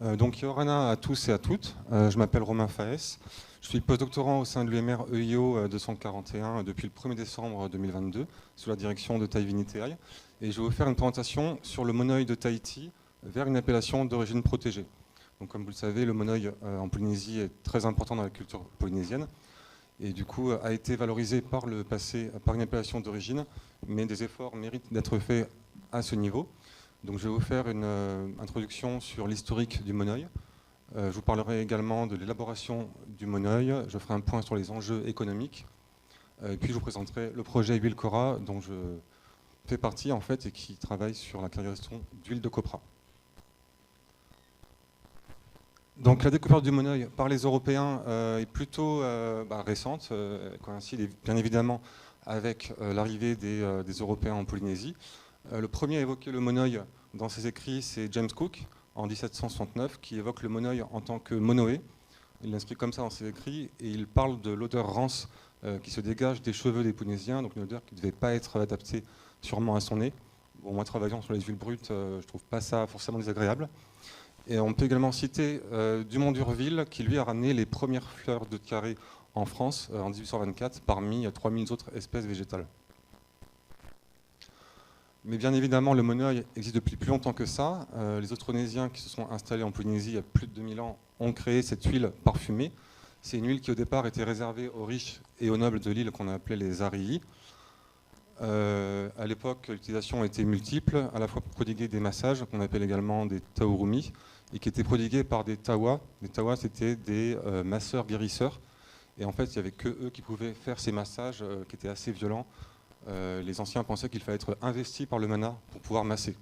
Donc Yorana à tous et à toutes, je m'appelle Romain Faes, je suis postdoctorant au sein de l'UMR EIO 241 depuis le 1er décembre 2022 sous la direction de Tai Vinitae et je vais vous faire une présentation sur le monoeil de Tahiti vers une appellation d'origine protégée. Donc comme vous le savez, le monoeil en Polynésie est très important dans la culture polynésienne et du coup a été valorisé par le passé par une appellation d'origine, mais des efforts méritent d'être faits à ce niveau. Donc je vais vous faire une introduction sur l'historique du monoeil. Je vous parlerai également de l'élaboration du monoeil. Je ferai un point sur les enjeux économiques. Puis je vous présenterai le projet Huile Cora, dont je fais partie en fait et qui travaille sur la caractérisation d'huile de copra. Donc la découverte du monoeil par les Européens est plutôt récente, coïncide bien évidemment avec l'arrivée des Européens en Polynésie. Le premier à évoquer le monoeil dans ses écrits, c'est James Cook, en 1769, qui évoque le monoeil en tant que monoé. Il l'inscrit comme ça dans ses écrits, et il parle de l'odeur rance qui se dégage des cheveux des Polynésiens, donc une odeur qui ne devait pas être adaptée sûrement à son nez. Bon, moi, travaillant sur les huiles brutes, je ne trouve pas ça forcément désagréable. Et on peut également citer Dumont d'Urville, qui lui a ramené les premières fleurs de tiare en France en 1824, parmi 3000 autres espèces végétales. Mais bien évidemment, le monoeil existe depuis plus longtemps que ça. Les Austronésiens qui se sont installés en Polynésie il y a plus de 2000 ans ont créé cette huile parfumée. C'est une huile qui au départ était réservée aux riches et aux nobles de l'île qu'on a appelé les arii. À l'époque, l'utilisation était multiple, à la fois pour prodiguer des massages, qu'on appelle également des taurumi, et qui étaient prodigués par des tawas. Les tawas, c'était des masseurs guérisseurs. Et en fait, il n'y avait que eux qui pouvaient faire ces massages qui étaient assez violents. Les anciens pensaient qu'il fallait être investi par le mana pour pouvoir masser.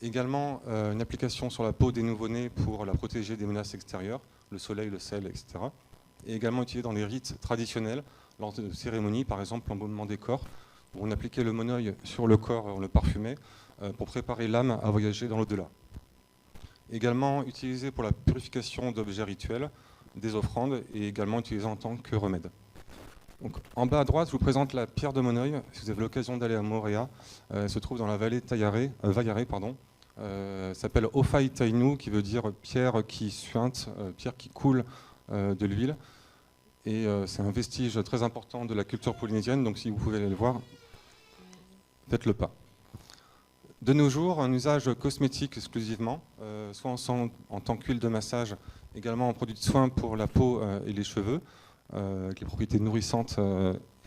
Également, une application sur la peau des nouveau-nés pour la protéger des menaces extérieures, le soleil, le sel, etc. Et également utilisé dans les rites traditionnels, lors de cérémonies, par exemple l'embaumement des corps, où on appliquait le monoeil sur le corps, on le parfumait, pour préparer l'âme à voyager dans l'au-delà. Également utilisé pour la purification d'objets rituels, des offrandes, et également utilisé en tant que remède. Donc, en bas à droite, je vous présente la pierre de monoeil. Si vous avez l'occasion d'aller à Moorea, elle se trouve dans la vallée de Vaiare. Elle s'appelle Ofai Tainu, qui veut dire pierre qui suinte, pierre qui coule de l'huile. Et c'est un vestige très important de la culture polynésienne, donc si vous pouvez aller le voir, faites le pas. De nos jours, un usage cosmétique exclusivement, soit en tant qu'huile de massage, également en produit de soin pour la peau et les cheveux, avec les propriétés nourrissantes,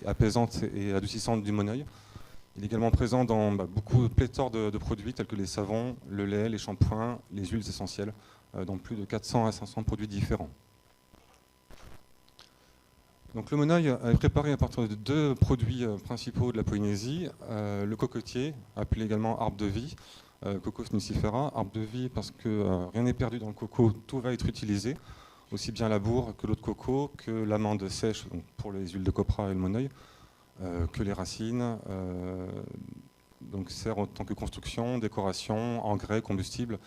apaisantes et adoucissantes du monoeil. Il est également présent dans beaucoup de pléthores de produits tels que les savons, le lait, les shampoings, les huiles essentielles, dans plus de 400 à 500 produits différents. Donc, le monoeil est préparé à partir de deux produits principaux de la Polynésie. Le cocotier, appelé également arbre de vie, Cocos nucifera, arbre de vie parce que rien n'est perdu dans le coco, tout va être utilisé. Aussi bien la bourre que l'eau de coco, que l'amande sèche donc pour les huiles de copra et le monoeil, que les racines, donc sert en tant que construction, décoration, engrais, combustible,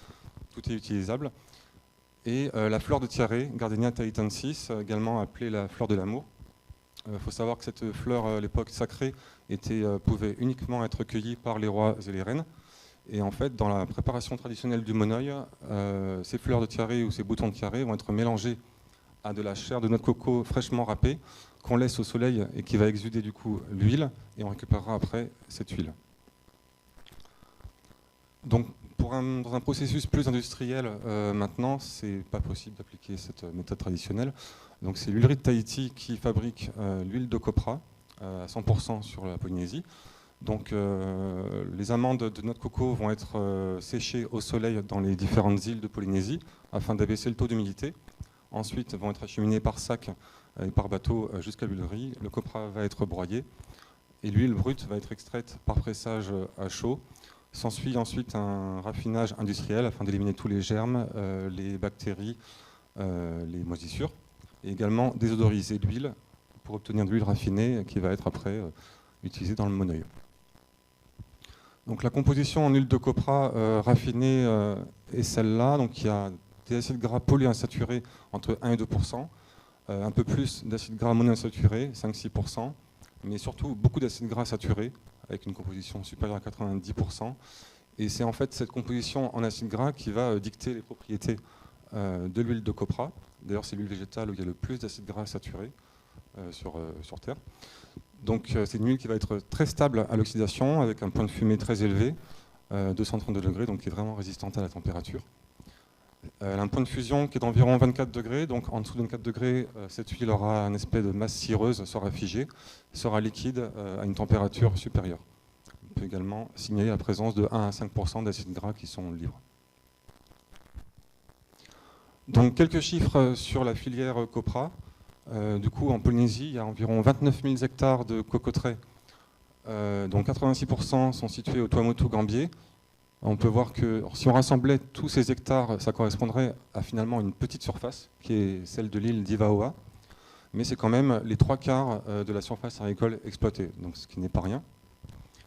tout est utilisable. Et la fleur de tiare, Gardenia tahitensis, également appelée la fleur de l'amour. Il faut savoir que cette fleur, à l'époque sacrée, pouvait uniquement être cueillie par les rois et les reines. Et en fait, dans la préparation traditionnelle du monoeil, ces fleurs de tiare ou ces boutons de tiare vont être mélangés à de la chair de noix de coco fraîchement râpée qu'on laisse au soleil et qui va exuder du coup l'huile, et on récupérera après cette huile. Donc, dans un processus plus industriel, maintenant, c'est pas possible d'appliquer cette méthode traditionnelle. Donc, c'est l'huilerie de Tahiti qui fabrique l'huile de copra à 100% sur la Polynésie. Donc les amandes de noix de coco vont être séchées au soleil dans les différentes îles de Polynésie afin d'abaisser le taux d'humidité. Ensuite, vont être acheminées par sac et par bateau jusqu'à l'huilerie. Le copra va être broyé et l'huile brute va être extraite par pressage à chaud. S'ensuit ensuite un raffinage industriel afin d'éliminer tous les germes, les bactéries, les moisissures, et également désodoriser l'huile pour obtenir de l'huile raffinée qui va être après utilisée dans le monoeil. Donc la composition en huile de copra raffinée est celle-là. Donc il y a des acides gras polyinsaturés entre 1 et 2%, un peu plus d'acides gras monoinsaturés, 5-6%, mais surtout beaucoup d'acides gras saturés avec une composition supérieure à 90%, Et c'est en fait cette composition en acide gras qui va dicter les propriétés de l'huile de copra. D'ailleurs, c'est l'huile végétale où il y a le plus d'acide gras saturé sur Terre. Donc c'est une huile qui va être très stable à l'oxydation, avec un point de fumée très élevé, 232 degrés, donc qui est vraiment résistante à la température. Elle a un point de fusion qui est d'environ 24 degrés, donc en dessous de 24 degrés, cette huile aura un aspect de masse cireuse, sera figée, sera liquide à une température supérieure. On peut également signaler la présence de 1 à 5% d'acides gras qui sont libres. Donc quelques chiffres sur la filière copra. Du coup, en Polynésie, il y a environ 29 000 hectares de cocoteraies, dont 86% sont situés au Tuamotu-Gambier. On peut voir que si on rassemblait tous ces hectares, ça correspondrait à finalement une petite surface, qui est celle de l'île d'Ivaoa, mais c'est quand même les 3/4 de la surface agricole exploitée, donc ce qui n'est pas rien.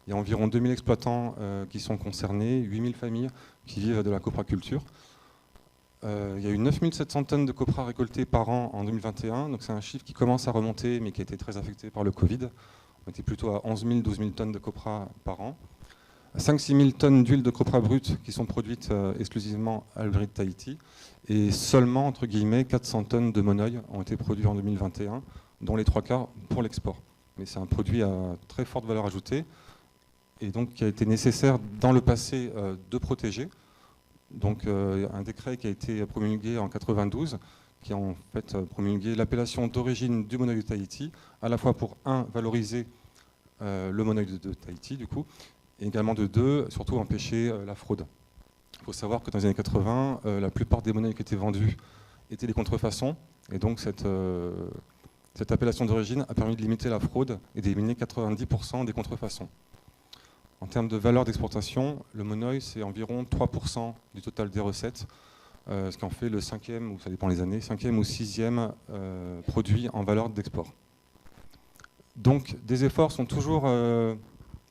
Il y a environ 2000 exploitants qui sont concernés, 8000 familles qui vivent de la copraculture. Il y a eu 9700 tonnes de copra récoltées par an en 2021, donc c'est un chiffre qui commence à remonter, mais qui a été très affecté par le Covid. On était plutôt à 11 000, 12 000 tonnes de copra par an. 5-6 000 tonnes d'huile de copra brute qui sont produites exclusivement à l'huilerie de Tahiti. Et seulement, entre guillemets, 400 tonnes de monoeil ont été produits en 2021, dont les 3/4 pour l'export. Mais c'est un produit à très forte valeur ajoutée, et donc qui a été nécessaire dans le passé de protéger. Donc un décret qui a été promulgué en 92, qui a en fait promulgué l'appellation d'origine du monoeil de Tahiti, à la fois pour, valoriser le monoeil de Tahiti, du coup, et également de deux, surtout empêcher la fraude. Il faut savoir que dans les années 80, la plupart des monoeils qui étaient vendus étaient des contrefaçons, et donc cette appellation d'origine a permis de limiter la fraude et d'éliminer 90% des contrefaçons. En termes de valeur d'exportation, le monoeil, c'est environ 3% du total des recettes, ce qui en fait le 5e, ou ça dépend les années, 5e ou 6e produit en valeur d'export. Donc des efforts sont toujours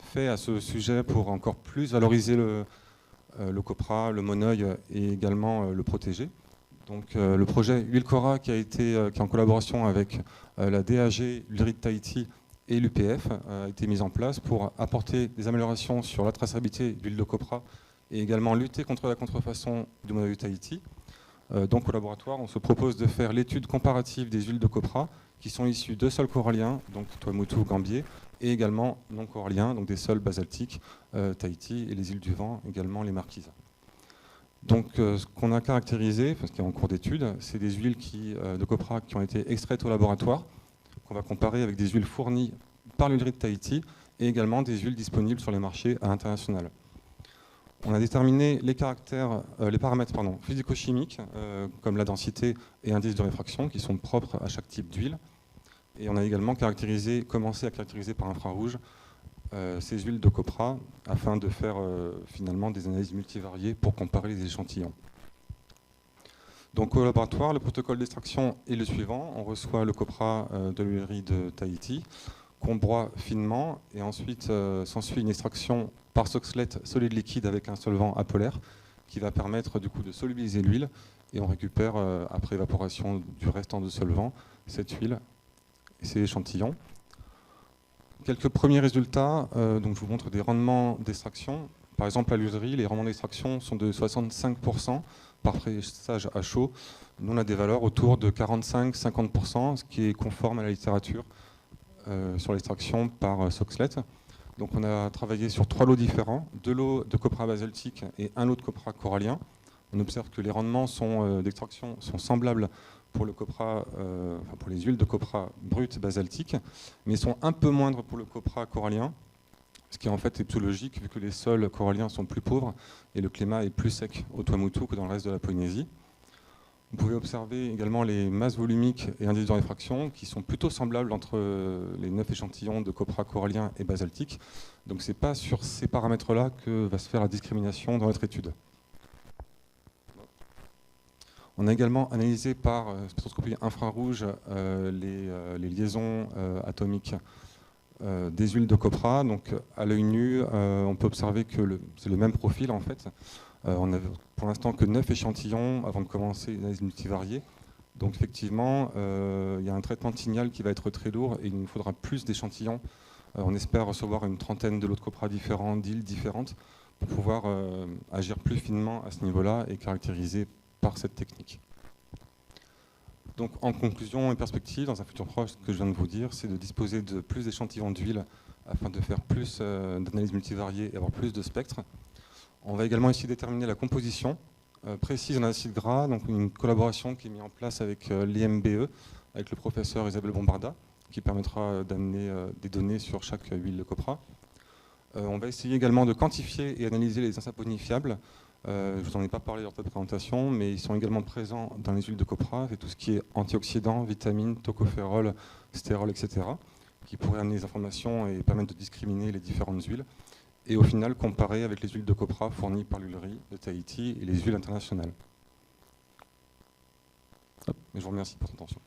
faits à ce sujet pour encore plus valoriser le copra, le monoeil et également le protéger. Donc le projet Huile Cora qui est en collaboration avec la DAG, l'huilerie de Tahiti et l'UPF a été mise en place pour apporter des améliorations sur la traçabilité d'huile de copra et également lutter contre la contrefaçon du monoeil de Tahiti. Donc au laboratoire, on se propose de faire l'étude comparative des huiles de copra qui sont issues de sols coralliens, donc Tuamotu, Gambier, et également non coralliens, donc des sols basaltiques, Tahiti et les îles du Vent, également les Marquises. Donc ce qu'on a caractérisé, parce qu'il est en cours d'étude, c'est des huiles de copra qui ont été extraites au laboratoire, qu'on va comparer avec des huiles fournies par l'huilerie de Tahiti et également des huiles disponibles sur les marchés à l'international. On a déterminé les paramètres physico-chimiques, comme la densité et indice de réfraction, qui sont propres à chaque type d'huile. Et on a également commencé à caractériser par infrarouge ces huiles de copra, afin de faire finalement des analyses multivariées pour comparer les échantillons. Donc au laboratoire, le protocole d'extraction est le suivant. On reçoit le copra de l'huilerie de Tahiti, qu'on broie finement, et ensuite s'ensuit une extraction par Soxhlet solide liquide avec un solvant apolaire qui va permettre du coup de solubiliser l'huile, et on récupère après évaporation du restant de solvant cette huile et ces échantillons. Quelques premiers résultats, donc je vous montre des rendements d'extraction. Par exemple à l'huilerie, les rendements d'extraction sont de 65% par pressage à chaud. Nous on a des valeurs autour de 45-50%, ce qui est conforme à la littérature sur l'extraction par Soxhlet. Donc on a travaillé sur 3 lots différents, 2 lots de copra basaltique et 1 lot de copra corallien. On observe que les rendements d'extraction sont semblables pour pour les huiles de copra brutes basaltiques, mais sont un peu moindres pour le copra corallien, ce qui en fait est plutôt logique vu que les sols coralliens sont plus pauvres et le climat est plus sec au Tuamotu que dans le reste de la Polynésie. Vous pouvez observer également les masses volumiques et indices de réfraction qui sont plutôt semblables entre les 9 échantillons de copra corallien et basaltique. Donc ce n'est pas sur ces paramètres-là que va se faire la discrimination dans notre étude. On a également analysé par spectroscopie infrarouge les liaisons atomiques des huiles de copra. Donc à l'œil nu, on peut observer que c'est le même profil en fait. On n'a pour l'instant que 9 échantillons avant de commencer l'analyse multivariée. Donc effectivement, il y a un traitement de signal qui va être très lourd et il nous faudra plus d'échantillons. On espère recevoir une trentaine de lots de copra différents, d'îles différentes, pour pouvoir agir plus finement à ce niveau-là et caractériser par cette technique. Donc en conclusion et perspective, dans un futur proche, ce que je viens de vous dire, c'est de disposer de plus d'échantillons d'huile afin de faire plus d'analyses multivariées et avoir plus de spectres. On va également essayer de déterminer la composition précise en acide gras, donc une collaboration qui est mise en place avec l'IMBE, avec le professeur Isabelle Bombarda, qui permettra d'amener des données sur chaque huile de copra. On va essayer également de quantifier et analyser les insaponifiables. Je ne vous en ai pas parlé lors de la présentation, mais ils sont également présents dans les huiles de copra, c'est tout ce qui est antioxydants, vitamines, tocophérols, stérols, etc., qui pourraient amener des informations et permettre de discriminer les différentes huiles. Et au final, comparer avec les huiles de copra fournies par l'huilerie de Tahiti et les huiles internationales. Je vous remercie pour votre attention.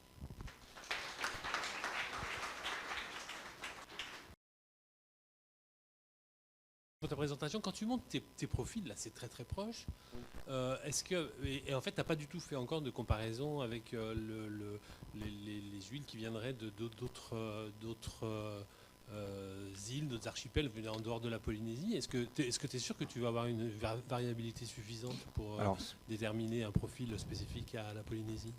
Pour ta présentation, quand tu montes tes profils, là c'est très très proche, est-ce que, et en fait tu n'as pas du tout fait encore de comparaison avec les huiles qui viendraient d'autres îles, d'autres archipels en dehors de la Polynésie. Est-ce que tu es sûr que tu vas avoir une variabilité suffisante pour déterminer un profil spécifique à la Polynésie?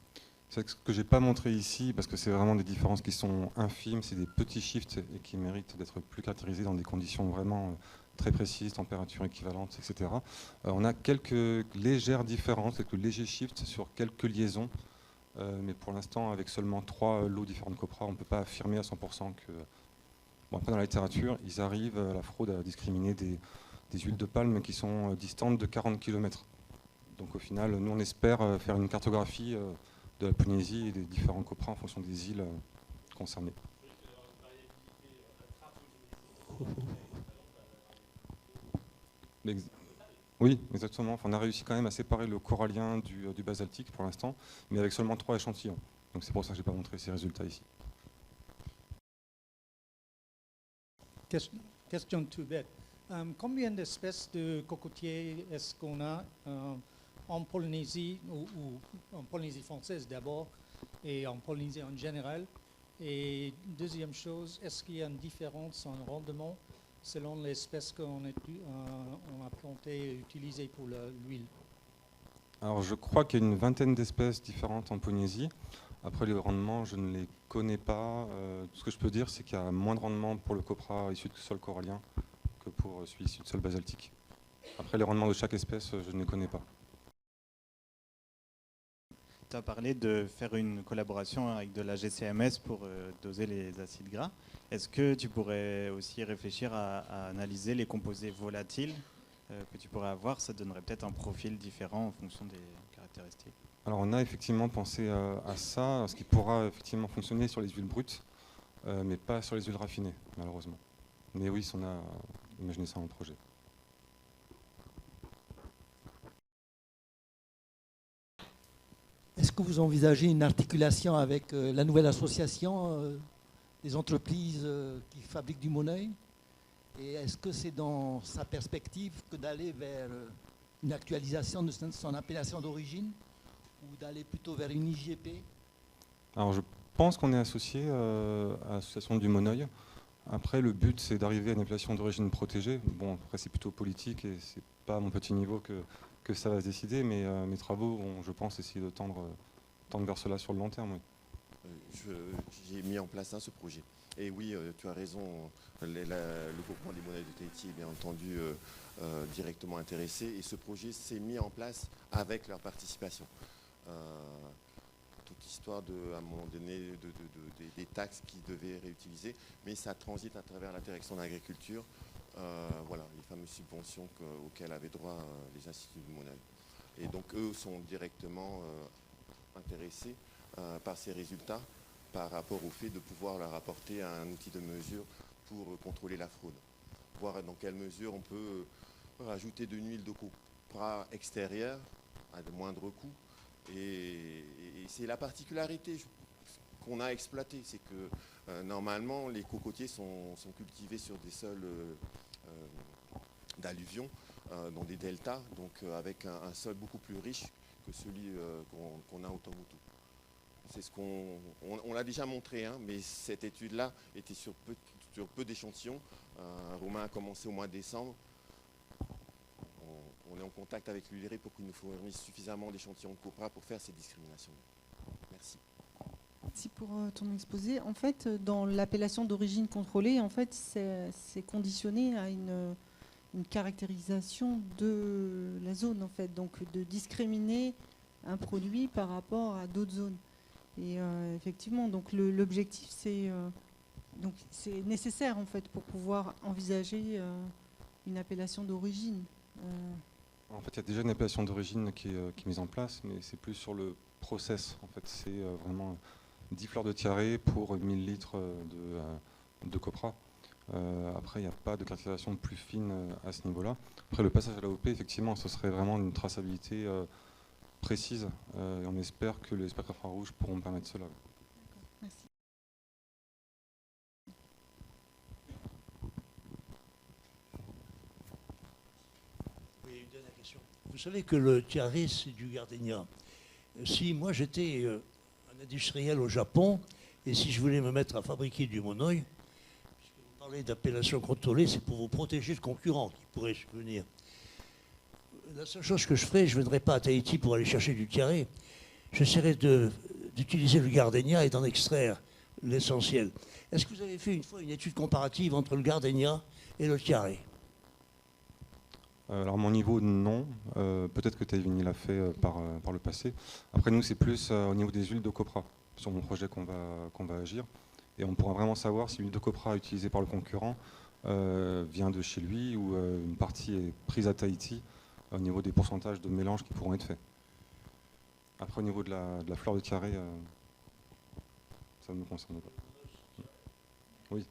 C'est ce que je n'ai pas montré ici, parce que c'est vraiment des différences qui sont infimes, c'est des petits shifts et qui méritent d'être plus caractérisés dans des conditions vraiment très précises, température équivalente, etc. On a quelques légères différences, quelques légers shifts sur quelques liaisons, mais pour l'instant, avec seulement 3 lots différents de copra, on ne peut pas affirmer à 100% que... Bon, après, dans la littérature, ils arrivent à la fraude à discriminer des huiles de palme qui sont distantes de 40 km. Donc au final, nous, on espère faire une cartographie de la Polynésie et des différents copras en fonction des îles concernées. Oui, exactement. Enfin, on a réussi quand même à séparer le corallien du basaltique pour l'instant, mais avec seulement 3 échantillons. Donc c'est pour ça que je n'ai pas montré ces résultats ici. Question tout bête. Combien d'espèces de cocotiers est-ce qu'on a en Polynésie, ou en Polynésie française d'abord, et en Polynésie en général? Et deuxième chose, est-ce qu'il y a une différence en rendement selon l'espèce qu'on a planté et utilisée pour l'huile? Alors je crois qu'il y a une vingtaine d'espèces différentes en Polynésie. Après les rendements, je ne les connais pas. Tout ce que je peux dire, c'est qu'il y a moins de rendement pour le copra issu de sol corallien que pour celui issu de sol basaltique. Après les rendements de chaque espèce, je ne les connais pas. Tu as parlé de faire une collaboration avec de la GCMS pour doser les acides gras. Est-ce que tu pourrais aussi réfléchir à analyser les composés volatiles que tu pourrais avoir? Ça donnerait peut-être un profil différent en fonction des caractéristiques. Alors on a effectivement pensé à ça, ce qui pourra effectivement fonctionner sur les huiles brutes, mais pas sur les huiles raffinées, malheureusement. Mais oui, on a imaginé ça en projet. Est-ce que vous envisagez une articulation avec la nouvelle association des entreprises qui fabriquent du monoeil? Et est-ce que c'est dans sa perspective que d'aller vers une actualisation de son appellation d'origine ou d'aller plutôt vers une IGP? Alors je pense qu'on est associé à l'association du monoeil. Après, le but, c'est d'arriver à une appellation d'origine protégée. Bon, après, c'est plutôt politique et c'est pas à mon petit niveau que ça va se décider, mais mes travaux vont, je pense, essayer de tendre vers cela sur le long terme. Oui. J'ai mis en place ce projet. Et oui, tu as raison, le groupement des monoeils de Tahiti est bien entendu directement intéressé et ce projet s'est mis en place avec leur participation. Toute histoire à un moment donné des taxes qu'ils devaient réutiliser, mais ça transite à travers la direction de l'agriculture, voilà, les fameuses subventions auxquelles avaient droit les instituts du monoeil. Et donc eux sont directement intéressés par ces résultats par rapport au fait de pouvoir leur apporter un outil de mesure pour contrôler la fraude. Voir dans quelle mesure on peut rajouter de l'huile de copra extérieure à de moindres coûts. Et c'est la particularité qu'on a exploitée, c'est que normalement les cocotiers sont cultivés sur des sols d'alluvion, dans des deltas, donc avec un sol beaucoup plus riche que celui qu'on a au Tuamotu. C'est ce on l'a déjà montré, hein, mais cette étude-là était sur peu d'échantillons. Romain a commencé au mois de décembre. on est en contact avec l'huilerie pour qu'il nous fournisse suffisamment d'échantillons de copra pour faire ces discriminations. Merci. Merci pour ton exposé. En fait, dans l'appellation d'origine contrôlée, en fait, c'est conditionné à une caractérisation de la zone, en fait, donc de discriminer un produit par rapport à d'autres zones. Et effectivement, donc l'objectif, c'est nécessaire en fait pour pouvoir envisager une appellation d'origine. En fait, il y a déjà une appellation d'origine qui est mise en place, mais c'est plus sur le process. En fait, c'est vraiment 10 fleurs de tiare pour 1000 litres de copra. Après, il n'y a pas de caractérisation plus fine à ce niveau-là. Après, le passage à l'AOP, effectivement, ce serait vraiment une traçabilité précise. Et on espère que les spectres infrarouges pourront permettre cela. Merci. Oui, une dernière question. Vous savez que le tiare, c'est du gardénia. Si moi j'étais un industriel au Japon, et si je voulais me mettre à fabriquer du monoï, puisque vous parlez d'appellation contrôlée, c'est pour vous protéger de concurrents qui pourraient venir. La seule chose que je ferais, je ne viendrais pas à Tahiti pour aller chercher du tiare. J'essaierais d'utiliser le gardénia et d'en extraire l'essentiel. Est-ce que vous avez fait une fois une étude comparative entre le gardénia et le tiare? Alors, mon niveau, non. Peut-être que Taïvini l'a fait par le passé. Après, nous, c'est plus au niveau des huiles de copra, sur mon projet qu'on va agir. Et on pourra vraiment savoir si l'huile de copra utilisée par le concurrent vient de chez lui ou une partie est prise à Tahiti au niveau des pourcentages de mélange qui pourront être faits. Après, au niveau de la fleur de tiare, ça ne nous concerne pas. Oui.